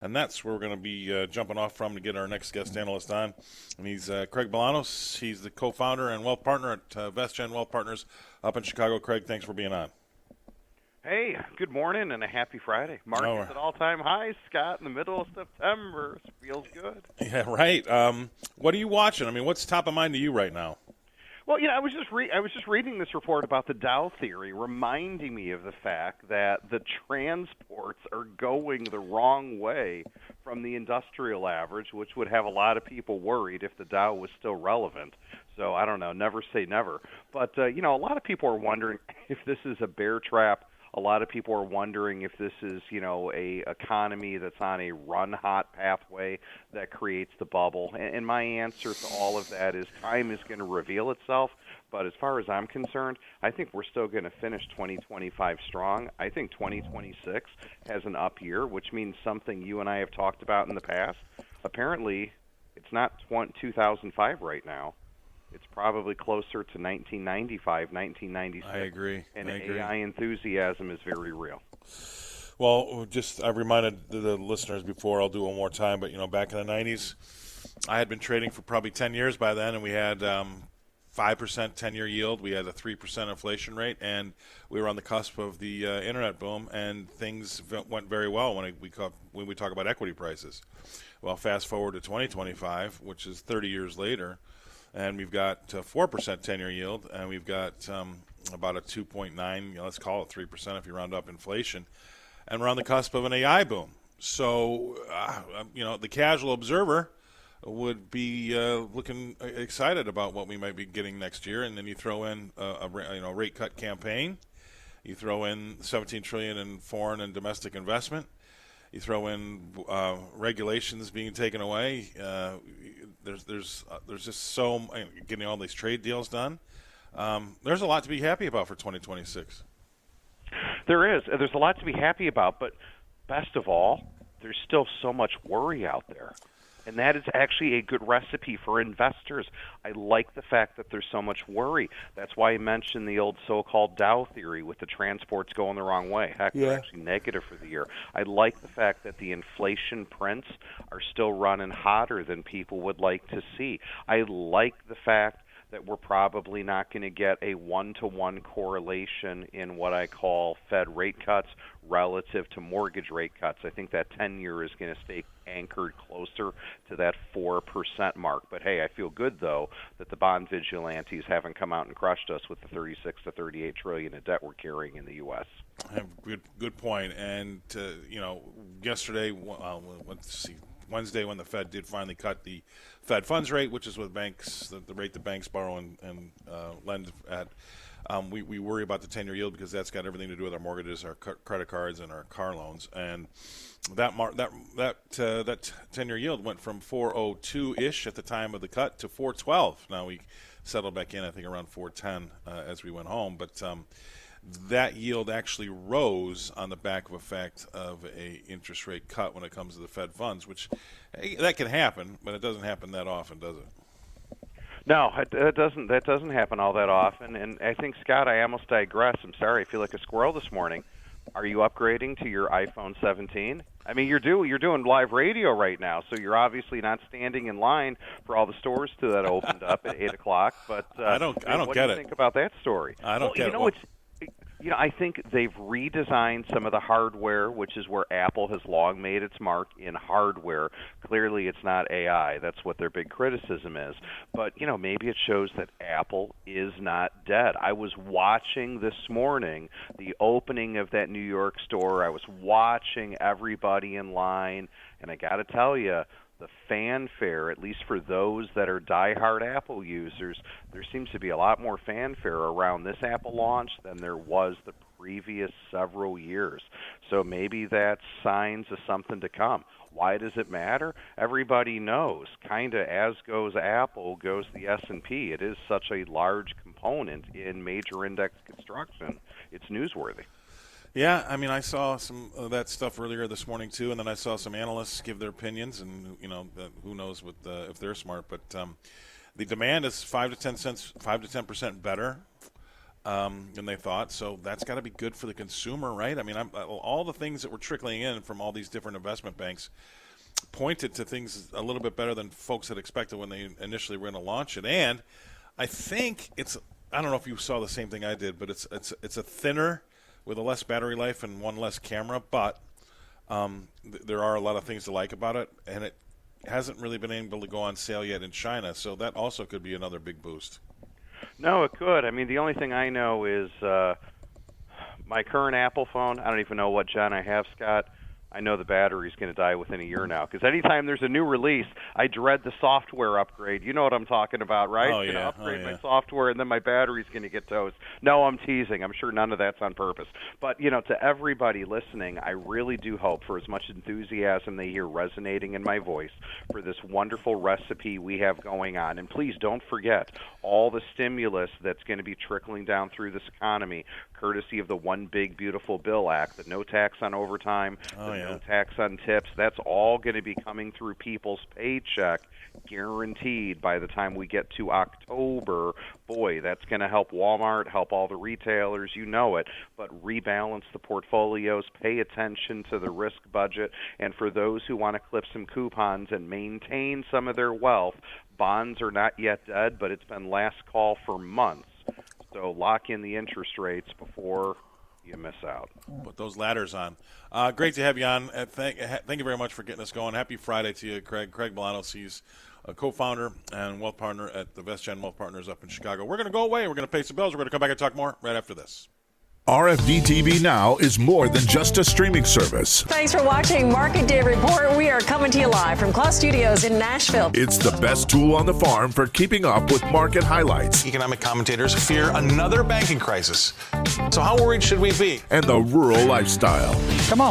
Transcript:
And that's where we're going to be jumping off from to get our next guest analyst on. And he's Craig Bolanos. He's the co-founder and wealth partner at VestGen Wealth Partners up in Chicago. Craig, thanks for being on. Hey, good morning and a happy Friday. Markets at all-time highs, Scott, in the middle of September. Feels good. Yeah, right. What are you watching? I mean, what's top of mind to you right now? Well, I was just reading this report about the Dow theory, reminding me of the fact that the transports are going the wrong way from the industrial average, which would have a lot of people worried if the Dow was still relevant. So I don't know, never say never. But a lot of people are wondering if this is a bear trap. A lot of people are wondering if this is, a economy that's on a run-hot pathway that creates the bubble. And my answer to all of that is time is going to reveal itself. But as far as I'm concerned, I think we're still going to finish 2025 strong. I think 2026 has an up year, which means something you and I have talked about in the past. Apparently, it's not 2005 right now. It's probably closer to 1995, 1996. I agree. And AI enthusiasm is very real. Well, I've reminded the listeners before, I'll do it one more time, but, back in the 90s, I had been trading for probably 10 years by then, and we had 5% 10-year yield. We had a 3% inflation rate, and we were on the cusp of the internet boom, and things went very well when we talk about equity prices. Well, fast forward to 2025, which is 30 years later, and we've got 4% 10-year yield, and we've got about a 2.9, let's call it 3% if you round up inflation, and we're on the cusp of an AI boom. So, the casual observer would be looking excited about what we might be getting next year, and then you throw in a rate cut campaign, you throw in $17 trillion in foreign and domestic investment, you throw in regulations being taken away. There's just getting all these trade deals done. There's a lot to be happy about for 2026. There is. There's a lot to be happy about, but best of all, there's still so much worry out there. And that is actually a good recipe for investors. I like the fact that there's so much worry. That's why I mentioned the old so-called Dow theory with the transports going the wrong way. Heck, they're actually negative for the year. I like the fact that the inflation prints are still running hotter than people would like to see. I like the fact that we're probably not going to get a one-to-one correlation in what I call Fed rate cuts relative to mortgage rate cuts. I think that 10-year is going to stay anchored closer to that 4% mark. But, hey, I feel good, though, that the bond vigilantes haven't come out and crushed us with the 36 to 38 trillion of debt we're carrying in the U.S. Good point. And, yesterday, let's see, Wednesday when the Fed did finally cut the Fed funds rate, which is what banks, the rate the banks borrow and lend at. We worry about the 10-year yield because that's got everything to do with our mortgages, our credit cards, and our car loans. And that 10-year yield went from 4.02-ish at the time of the cut to 4.12. Now we settled back in, I think, around 4.10 as we went home. But that yield actually rose on the back of effect of a interest rate cut when it comes to the Fed funds, which that can happen, but it doesn't happen that often, does it? No, it doesn't. That doesn't happen all that often. And I think, Scott, I almost digress. I'm sorry. I feel like a squirrel this morning. Are you upgrading to your iPhone 17? I mean, you're doing live radio right now, so you're obviously not standing in line for all the stores that opened up at 8 o'clock. But I don't get it. What do you think about that story? I don't get it. I think they've redesigned some of the hardware, which is where Apple has long made its mark in hardware. Clearly, it's not AI. That's what their big criticism is. But, maybe it shows that Apple is not dead. I was watching this morning the opening of that New York store. I was watching everybody in line, and I got to tell you, the fanfare, at least for those that are diehard Apple users, there seems to be a lot more fanfare around this Apple launch than there was the previous several years. So maybe that's signs of something to come. Why does it matter? Everybody knows. Kind of as goes Apple, goes the S&P. It is such a large component in major index construction. It's newsworthy. Yeah, I mean, I saw some of that stuff earlier this morning too, and then I saw some analysts give their opinions, and who knows if they're smart. But the demand is 5 to 10% better than they thought. So that's got to be good for the consumer, right? I mean, all the things that were trickling in from all these different investment banks pointed to things a little bit better than folks had expected when they initially were going to launch it. And I think I don't know if you saw the same thing I did, but it's a thinner with a less battery life and one less camera, but there are a lot of things to like about it, and it hasn't really been able to go on sale yet in China, so that also could be another big boost. No, it could. I mean, the only thing I know is my current Apple phone. I don't even know what gen I have, Scott. I know the battery's going to die within a year now, because anytime there's a new release, I dread the software upgrade. You know what I'm talking about, right? Oh, Going to yeah. upgrade my software, and then my battery's going to get toast. No, I'm teasing. I'm sure none of that's on purpose. But, to everybody listening, I really do hope, for as much enthusiasm they hear resonating in my voice, for this wonderful recipe we have going on. And please don't forget all the stimulus that's going to be trickling down through this economy, courtesy of the One Big Beautiful Bill Act, the no tax on overtime, no tax on tips. That's all going to be coming through people's paycheck, guaranteed by the time we get to October. Boy, that's going to help Walmart, help all the retailers, you know it, but rebalance the portfolios, pay attention to the risk budget, and for those who want to clip some coupons and maintain some of their wealth, bonds are not yet dead, but it's been last call for months. So lock in the interest rates before you miss out. Put those ladders on. Great to have you on. Thank you very much for getting us going. Happy Friday to you, Craig. Craig Bolanos, he's a co-founder and wealth partner at the VestGen Wealth Partners up in Chicago. We're going to go away. We're going to pay some bills. We're going to come back and talk more right after this. RFD TV Now is more than just a streaming service. Thanks for watching Market Day Report. We are coming to you live from Claw Studios in Nashville. It's the best tool on the farm for keeping up with market highlights. Economic commentators fear another banking crisis. So how worried should we be? And the rural lifestyle. Come on.